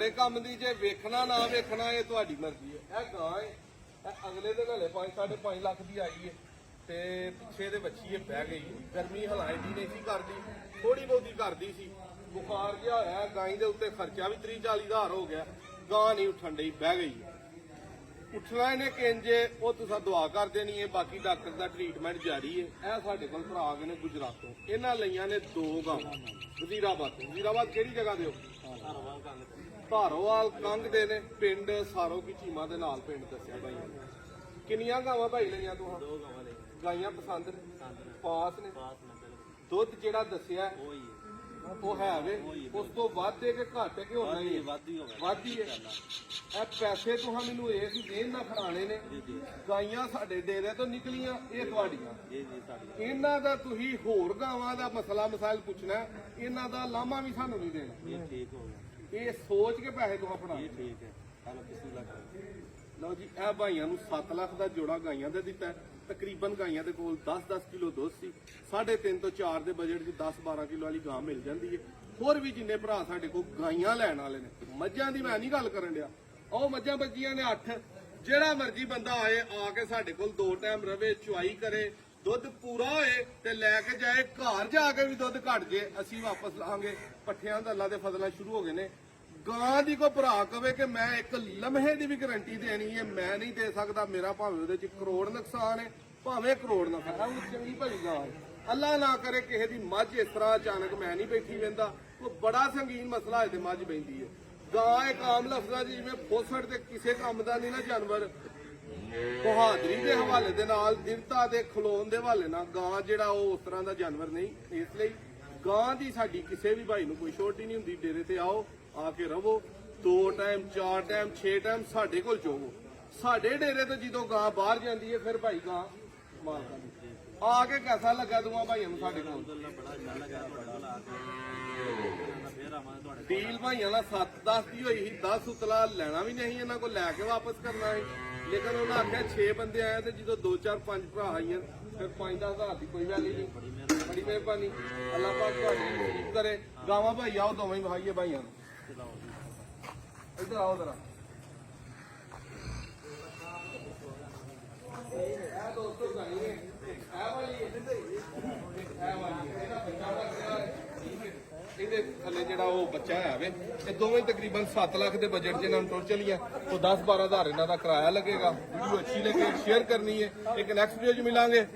ਤੁਹਾਡੇ ਕੰਮ ਦੀ ਜੇ ਵੇਖਣਾ ਨਾ ਵੇਖਣਾ ਇਹ ਤੁਹਾਡੀ ਮਰਜ਼ੀ ਹੈ। ਇਹ ਗਾਂ ਹੈ, ਇਹ ਅਗਲੇ ਦਿਨ ਹਲੇ 5.5 ਲੱਖ ਦੀ ਆਈ ਹੈ ਤੇ ਪਿੱਛੇ ਦੇ ਬੱਚੀ ਇਹ ਬਹਿ ਗਈ। ਗਰਮੀ ਹਲਾਇਦੀ ਨਹੀਂ ਸੀ ਕਰਦੀ, ਥੋੜੀ ਬਹੁਤੀ ਕਰਦੀ ਸੀ। ਬੁਖਾਰ ਜਿਹਾ ਹੋਇਆ, ਗਾਂ ਦੇ ਉੱਤੇ ਖਰਚਾ ਵੀ 30-40 ਹਜ਼ਾਰ ਹੋ ਗਿਆ। ਗਾਂ ਨਹੀਂ ਉੱਠਣ ਡਈ, ਬਹਿ ਗਈ। ਉੱਠਣਾ ਇਹਨੇ ਕਿੰਜੇ ਉਹ ਤੁਸੀਂ ਦੁਆ ਕਰ ਦੇਣੀ ਹੈ। ਬਾਕੀ ਡਾਕਟਰ ਦਾ ਟ੍ਰੀਟਮੈਂਟ ਜਾਰੀ ਹੈ। ਇਹ ਸਾਡੇ ਕੋਲ ਭਰਾ ਗਏ ਨੇ ਗੁਜਰਾਤੋਂ, ਇਹਨਾਂ ਲਈਆਂ ਨੇ 2 ਗਾਵਾਂ ਵਜ਼ੀਰਾਬਾਦ। ਵਜ਼ੀਰਾਬਾਦ ਕਿਹੜੀ ਜਗ੍ਹਾ ਦੇ ਹੋ? ਧਾਰੋਵਾਲ ਕੰਗ ਦੇ ਨੇ, ਪਿੰਡ ਸਾਰੋ ਕੀ ਚੀਮਾ ਦੇ ਨਾਲ ਪਿੰਡ ਦੱਸਿਆ ਭਾਈ। ਕਿੰਨੀਆਂ ਗਾਵਾਂ ਭਾਈ ਲਈਆਂ ਤੂੰ? 2 ਗਾਵਾਂ ਲਈ ਗਾਈਆਂ ਪਸੰਦ ਨੇ, ਪਾਸ ਨੇ। ਦੁੱਧ ਜਿਹੜਾ ਦੱਸਿਆ ਉਹ ਹੈ ਵੇ, ਉਸ ਤੋਂ ਵੱਧ ਹੈ ਕਿ ਘੱਟ ਹੈ ਕਿ ਹੋਣਾ ਹੀ ਹੈ? ਵੱਧ ਹੀ ਹੈ। ਇਹ ਪੈਸੇ ਤੁਹਾਂ ਮੈਨੂੰ ਇਸ ਦੇਣ ਨਾ ਫੜਾਣੇ ਨੇ। ਗਾਈਆਂ ਸਾਡੇ ਡੇਰੇ ਤੋਂ ਨਿਕਲੀਆਂ, ਇਹ ਤੁਹਾਡੀਆਂ। ਇਹਨਾਂ ਦਾ ਤੁਸੀਂ ਹੋਰ ਗਾਵਾਂ ਦਾ ਮਸਲਾ ਮਸਾਇਲ ਪੁੱਛਣਾ, ਇਹਨਾਂ ਦਾ ਲਾਮਾ ਵੀ ਸਾਨੂੰ ਨਹੀਂ ਦੇਣਾ। ਇਹ ਸੋਚ ਕੇ ਪੈਸੇ ਤੁਹਾਂ ਫੜਾਣੇ। ਲਓ ਜੀ, ਇਹ ਭਾਈਆਂ ਨੂੰ 7 ਲੱਖ ਦਾ ਜੋੜਾ ਗਾਈਆਂ ਦਾ ਦਿੱਤਾ। ਤਕਰੀਬਨ ਗਾਈਆਂ ਦੇ ਕੋਲ 10-10 ਕਿਲੋ ਦੁੱਧ ਸੀ। 3.5 ਤੋਂ 4 ਦੇ ਬਜਟ 'ਚ 10-12 ਕਿਲੋ ਵਾਲੀ ਗਾਂ ਮਿਲ ਜਾਂਦੀ ਹੈ। ਹੋਰ ਵੀ ਜਿੰਨੇ ਭਰਾ ਸਾਡੇ ਕੋਲ ਗਾਈਆਂ ਲੈਣ ਵਾਲੇ ਨੇ, ਮੱਝਾਂ ਦੀ ਮੈਂ ਨਹੀਂ ਗੱਲ ਕਰਨ ਡਿਆ, ਉਹ ਮੱਝਾਂ ਬੱਜੀਆਂ ਨੇ 8। ਜਿਹੜਾ ਮਰਜ਼ੀ ਬੰਦਾ ਆਏ, ਆ ਕੇ ਸਾਡੇ ਕੋਲ 2 ਟਾਈਮ ਰਵੇ, ਚੁਆਈ ਕਰੇ, ਦੁੱਧ ਪੂਰਾ ਹੋਏ ਤੇ ਲੈ ਕੇ ਜਾਏ। ਘਰ ਜਾ ਕੇ ਵੀ ਦੁੱਧ ਘਟ ਜੇ, ਅਸੀਂ ਵਾਪਸ ਲਾਂਗੇ। ਪੱਠਿਆਂ ਦਾ ਅੱਲਾ ਦੇ ਫਜ਼ਲਾਂ ਸ਼ੁਰੂ ਹੋ ਗਏ ਨੇ। ਗਾਂ ਦੀ ਕੋਈ ਭਰਾ ਕਵੇ ਕਿ ਮੈਂ ਇੱਕ ਲਮਹੇ ਦੀ ਵੀ ਗਰੰਟੀ ਦੇਣੀ ਹੈ, ਮੈਂ ਨਹੀਂ ਦੇ ਸਕਦਾ। ਮੇਰਾ ਭਾਵੇਂ ਉਹਦੇ 'ਚ ਕਰੋੜ ਨੁਕਸਾਨ ਹੈ, ਭਾਵੇਂ ਕਰੋੜ ਨਫਾ ਹੈ, ਉਹ ਚੰਗੀ ਭਲੀ ਗਾਂ ਹੈ। ਅੱਲਾ ਨਾ ਕਰੇ ਕਿਸੇ ਦੀ ਮੱਝ ਇਸ ਤਰ੍ਹਾਂ ਅਚਾਨਕ ਮੈਂ ਨਹੀਂ ਬੈਠੀ ਵਹਿੰਦਾ, ਉਹ ਬੜਾ ਸੰਗੀਨ ਮਸਲਾ ਹੈ ਤੇ ਮੱਝ ਬੈਂਦੀ ਹੈ। ਗਾਂ ਇੱਕ ਆਮ ਲਫ਼ਜ਼ਾਂ 'ਚ ਜਿਵੇਂ ਫੋਸੜ ਤੇ ਕਿਸੇ ਕੰਮ ਦਾ ਨਹੀਂ ਨਾ ਜਾਨਵਰ। ਬਹਾਦਰੀ ਦੇ ਹਵਾਲੇ ਦੇ ਨਾਲ, ਦਿਵਤਾ ਦੇ ਖਲੋਣ ਦੇ ਹਵਾਲੇ ਨਾਲ ਗਾਂ ਜਿਹੜਾ ਉਹ ਉਸ ਤਰ੍ਹਾਂ ਦਾ ਜਾਨਵਰ ਨਹੀਂ। ਇਸ ਲਈ ਗਾਂ ਦੀ ਸਾਡੀ ਕਿਸੇ ਵੀ ਭਾਈ ਨੂੰ ਕੋਈ ਛੋਟ ਹੀ ਨਹੀਂ ਹੁੰਦੀ। ਡੇਰੇ ਤੇ ਆਓ, ਆ ਕੇ ਰਵੋ, 2 ਟਾਈਮ 4 ਟਾਈਮ 6 ਟਾਈਮ ਸਾਡੇ ਕੋਲ ਚੋਵੋ। ਸਾਡੇ ਡੇਰੇ ਤੋਂ ਜਦੋਂ ਗਾਂ ਬਾਹਰ ਜਾਂਦੀ ਹੈ ਫਿਰ ਭਾਈ ਗਾਂ ਮਾਰਦਾ। ਆ ਕੇ ਕੈਸਾ ਲੱਗਾ ਦੋਵਾਂ ਭਾਈਆਂ ਨੂੰ ਸਾਡੇ ਕੋਲ? ਡੀਲ ਭਾਈਆਂ ਨਾਲ 7-10 ਦੀ ਹੋਈ ਸੀ। 10 ਉਤਲਾ ਲੈਣਾ ਵੀ ਨਹੀਂ ਇਹਨਾਂ ਕੋਲ, ਲੈ ਕੇ ਵਾਪਸ ਕਰਨਾ ਸੀ। ਲੇਕਿਨ ਉਹਨਾਂ ਆਖਿਆ 6 ਬੰਦੇ ਆਏ ਤੇ ਜਦੋਂ 2-4-5 ਭਰਾ ਆਈਆਂ ਫਿਰ 5-10 ਹਜ਼ਾਰ ਦੀ ਕੋਈ ਵੈਲੀ ਨਹੀਂ। ਬੜੀ ਮਿਹਰਬਾਨੀ, ਅੱਲਾਹ ਪਾਕ ਤੁਹਾਡੀ ਨਸੀਬ ਕਰੇ। ਗਾਵਾਂ ਭਾਈ ਆਓ, ਦੋਵੇਂ ਵਹਾਈਏ ਭਾਈਆਂ ਨੂੰ। ਇੱਧਰ ਆਓ ਜ਼ਰਾ। ਇਹ ਦੋਸਤੋ ਗਾਈ ਹੈ, ਇਹ ਵਾਲੀ ਇਹਦਾ ਬੱਚਾ ਲੱਗਿਆ। ਇਹਦੇ ਥੱਲੇ ਜਿਹੜਾ ਉਹ ਬੱਚਾ ਹੈ ਵੇ, ਇਹ ਦੋਵੇਂ ਤਕਰੀਬਨ 7 ਲੱਖ ਦੇ ਬਜਟ 'ਚ ਇਹਨਾਂ ਨੂੰ ਟੁਰ ਚਲੀਆਂ। तो 10-12 हज़ार ਇਹਨਾਂ ਦਾ ਕਿਰਾਇਆ ਲੱਗੇਗਾ। ਵੀਡੀਓ ਅੱਛੀ ਲੱਗੇ ਸ਼ੇਅਰ ਕਰਨੀ ਹੈ। ਇੱਕ ਨੈਕਸਟ ਵੀਡੀਓ 'ਚ ਮਿਲਾਂਗੇ।